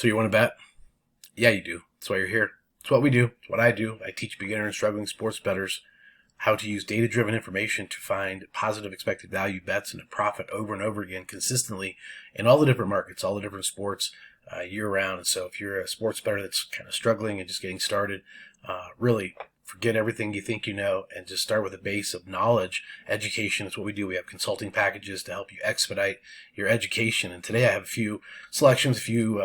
So you want to bet? Yeah, you do. That's why you're here. It's what we do. It's what I do. I teach beginner and struggling sports bettors how to use data-driven information to find positive expected value bets and to profit over and over again consistently in all the different markets, all the different sports year-round. And so if you're a sports bettor that's kind of struggling and just getting started, really forget everything you think you know and just start with a base of knowledge. Education is what we do. We have consulting packages to help you expedite your education. And today I have a few selections, a few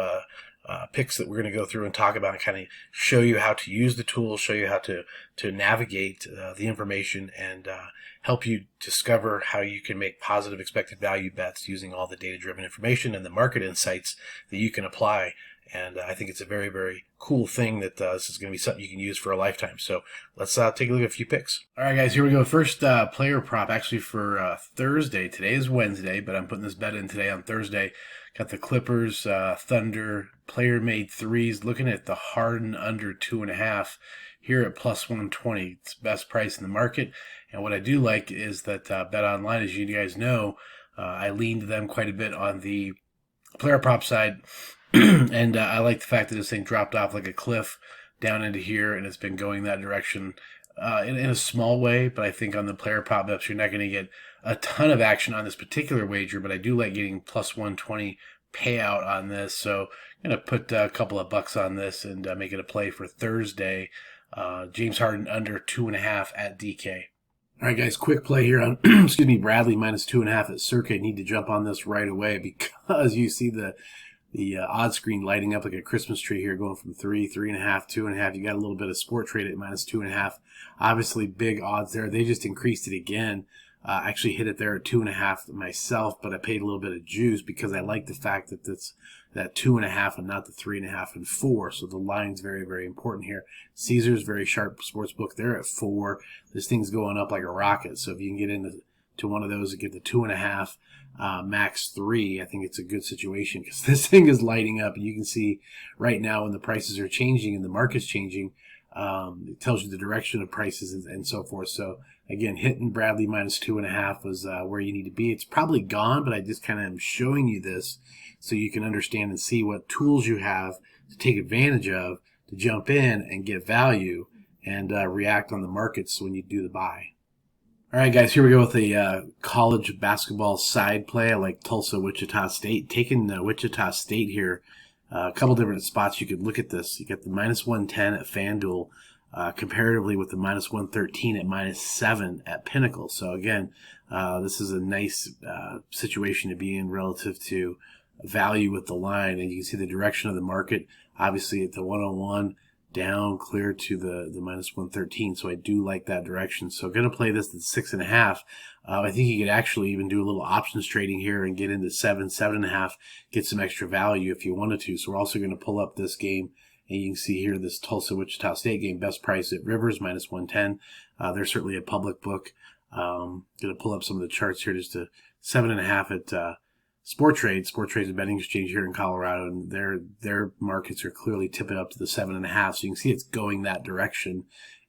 picks that we're going to go through and talk about and kind of show you how to use the tools, show you how to navigate the information and help you discover how you can make positive expected value bets using all the data-driven information and the market insights that you can apply. And I think it's a very, very cool thing that this is going to be something you can use for a lifetime. So let's take a look at a few picks. All right, guys, here we go. First player prop actually for Thursday. Today is Wednesday, but I'm putting this bet in today on Thursday. Got the Clippers, Thunder, player made threes. Looking at the Harden under 2.5 here at plus 120. It's the best price in the market. And what I do like is that Bet Online, as you guys know, I leaned them quite a bit on the player prop side. And I like the fact that this thing dropped off like a cliff down into here, and it's been going that direction in a small way. But I think on the player prop ups, you're not going to get a ton of action on this particular wager. But I do like getting plus 120 payout on this. So I'm going to put a couple of bucks on this and make it a play for Thursday. James Harden under 2.5 at DK. All right, guys, quick play here on, excuse me, Bradley minus 2.5 at Circa. I need to jump on this right away because you see the odds screen lighting up like a Christmas tree here, going from 3, 3.5, 2.5. You got a little bit of sport trade at minus 2.5. Obviously, big odds there. They just increased it again. Actually hit it there at 2.5 myself, but I paid a little bit of juice because I like the fact that it's that 2.5 and not the 3.5 and 4. So the line's very, very important here. Caesars, very sharp sports book. They're at 4. This thing's going up like a rocket. So if you can get into one of those and get the 2.5. Max 3, I think it's a good situation because this thing is lighting up. And you can see right now when the prices are changing and the market's changing, it tells you the direction of prices and so forth. So again, hitting Bradley minus 2.5 was where you need to be. It's probably gone, but I just kind of am showing you this so you can understand and see what tools you have to take advantage of to jump in and get value and react on the markets when you do the buy. All right, guys, here we go with a college basketball side play. I like Tulsa, Wichita State. Taking Wichita State here, a couple different spots you could look at this. You got the minus 110 at FanDuel, comparatively with the minus 113 at minus 7 at Pinnacle. So again, this is a nice situation to be in relative to value with the line. And you can see the direction of the market, obviously at the 101. Down clear to the minus 113, so I do like that direction. So going to play this at 6.5. I think you could actually even do a little options trading here and get into 7, 7.5, get some extra value if you wanted to. So we're also going to pull up this game, and you can see here this Tulsa Wichita State game, best price at Rivers minus 110. They're certainly a public book. Going to pull up some of the charts here, just to 7.5 at Sport Trade. Sport Trade's a betting exchange here in Colorado, and their markets are clearly tipping up to the 7.5. So you can see it's going that direction.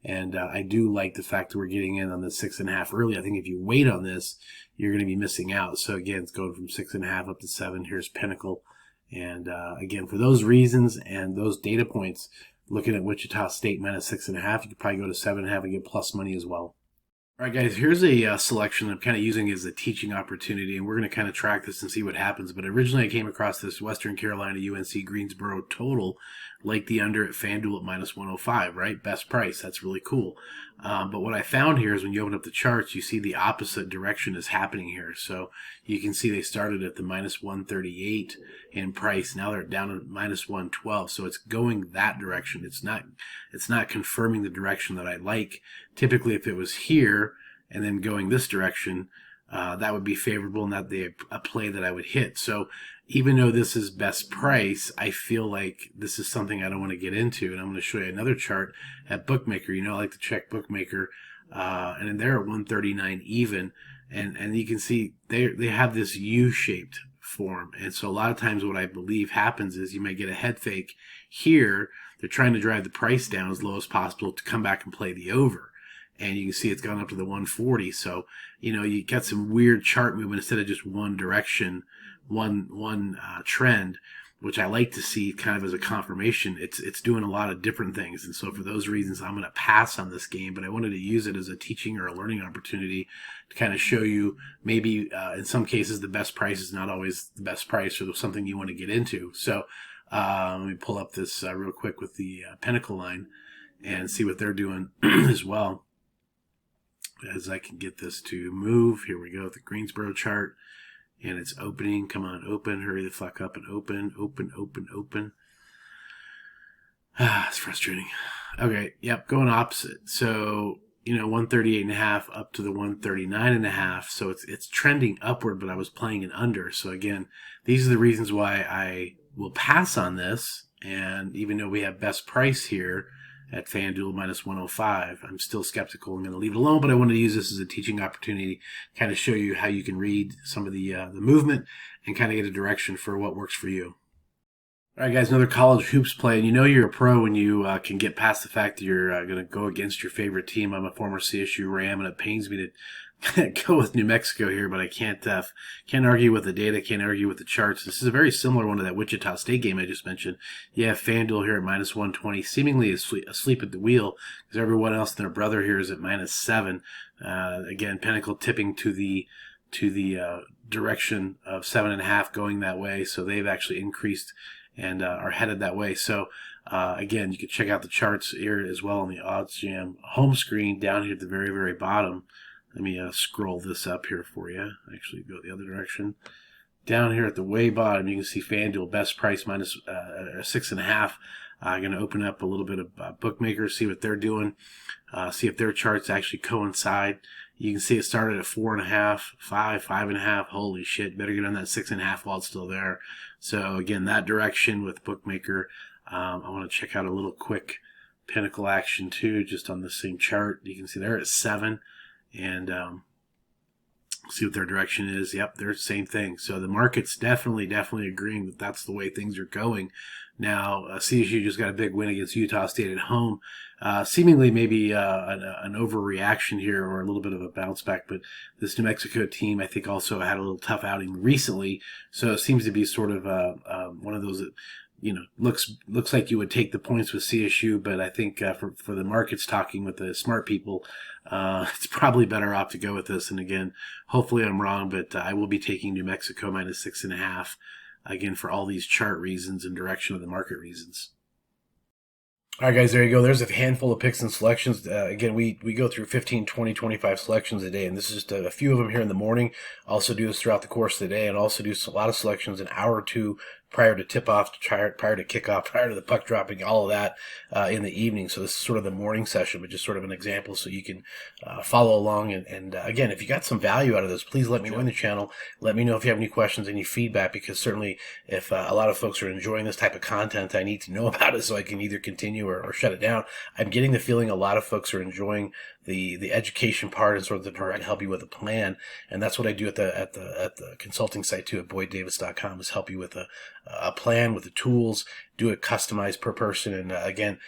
And I do like the fact that we're getting in on the 6.5 early. I think if you wait on this, you're going to be missing out. So again, it's going from 6.5 up to 7. Here's Pinnacle. And again, for those reasons and those data points, looking at Wichita State minus 6.5, you could probably go to 7.5 and get plus money as well. All right, guys, here's a selection I'm kind of using as a teaching opportunity, and we're going to kind of track this and see what happens. But originally I came across this Western Carolina UNC Greensboro total, like the under at FanDuel at minus 105, right? Best price. That's really cool. But what I found here is when you open up the charts, you see the opposite direction is happening here. So you can see they started at the minus 138 in price. Now they're down at minus 112. So it's going that direction. It's not confirming the direction that I like. Typically, if it was here and then going this direction, that would be favorable and that'd be a play that I would hit. So even though this is best price, I feel like this is something I don't want to get into. And I'm going to show you another chart at Bookmaker. You know, I like to check Bookmaker, and they're at 139 even. And you can see they have this U-shaped form. And so a lot of times what I believe happens is you might get a head fake here. They're trying to drive the price down as low as possible to come back and play the over. And you can see it's gone up to the 140. So, you know, you got some weird chart movement instead of just one direction, one trend. which I like to see kind of as a confirmation. It's doing a lot of different things. And so for those reasons, I'm going to pass on this game, but I wanted to use it as a teaching or a learning opportunity to kind of show you maybe in some cases the best price is not always the best price or something you want to get into. So let me pull up this real quick with the Pinnacle line and see what they're doing as well. As I can get this to move. Here we go, the Greensboro chart. And it's opening. Come on, open. Hurry the fuck up and open. Open. It's frustrating. Okay, yep, going opposite. So, 138.5 up to the 139.5. So it's trending upward, but I was playing it under. So again, these are the reasons why I will pass on this. And even though we have best price here at FanDuel minus 105, I'm still skeptical. I'm going to leave it alone, but I wanted to use this as a teaching opportunity, kind of show you how you can read some of the movement and kind of get a direction for what works for you. All right, guys, another college hoops play. And you're a pro when you can get past the fact that you're going to go against your favorite team. I'm a former CSU Ram, and it pains me to go with New Mexico here, but I can't argue with the data, can't argue with the charts. This is a very similar one to that Wichita State game I just mentioned. You have FanDuel here at minus 120, seemingly asleep at the wheel, because everyone else and their brother here is at minus 7. Again, Pinnacle tipping to the direction of 7.5 going that way, so they've actually increased and are headed that way. So again, you can check out the charts here as well on the Odds Jam home screen down here at the very, very bottom. Let me scroll this up here for you. Actually, go the other direction. Down here at the way bottom, you can see FanDuel best price minus 6.5. I'm going to open up a little bit of bookmakers, see what they're doing, see if their charts actually coincide. You can see it started at 4.5, 5.5. Holy shit! Better get on that 6.5 while it's still there. So again, that direction with bookmaker. I want to check out a little quick Pinnacle action too, just on the same chart. You can see they're at 7. And see what their direction is. Yep, they're the same thing. So the market's definitely agreeing that that's the way things are going. Now, CSU just got a big win against Utah State at home. Seemingly maybe an overreaction here or a little bit of a bounce back, but this New Mexico team, I think, also had a little tough outing recently. So it seems to be sort of one of those that, looks like you would take the points with CSU, but I think for the markets talking with the smart people, it's probably better off to go with this. And again, hopefully I'm wrong, but I will be taking New Mexico minus 6.5, again, for all these chart reasons and direction of the market reasons. All right, guys, there you go. There's a handful of picks and selections. Again, we go through 15, 20, 25 selections a day, and this is just a few of them here in the morning. Also do this throughout the course of the day, and also do a lot of selections an hour or two prior to tip-off, prior to kickoff, prior to the puck dropping, all of that in the evening. So this is sort of the morning session, but just sort of an example so you can follow along. And again, if you got some value out of this, please let me know in the channel. Let me know if you have any questions, any feedback, because certainly if a lot of folks are enjoying this type of content, I need to know about it so I can either continue or shut it down. I'm getting the feeling a lot of folks are enjoying the education part and sort of the part to help you with a plan. And that's what I do at the consulting site too, at boyddavis.com, is help you with a plan, with the tools, do it customized per person. And again,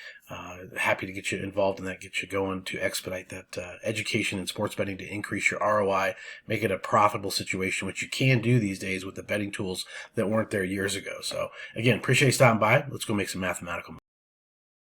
happy to get you involved in that, get you going to expedite that education in sports betting to increase your ROI, make it a profitable situation, which you can do these days with the betting tools that weren't there years ago. So again, appreciate you stopping by. Let's go make some mathematical money.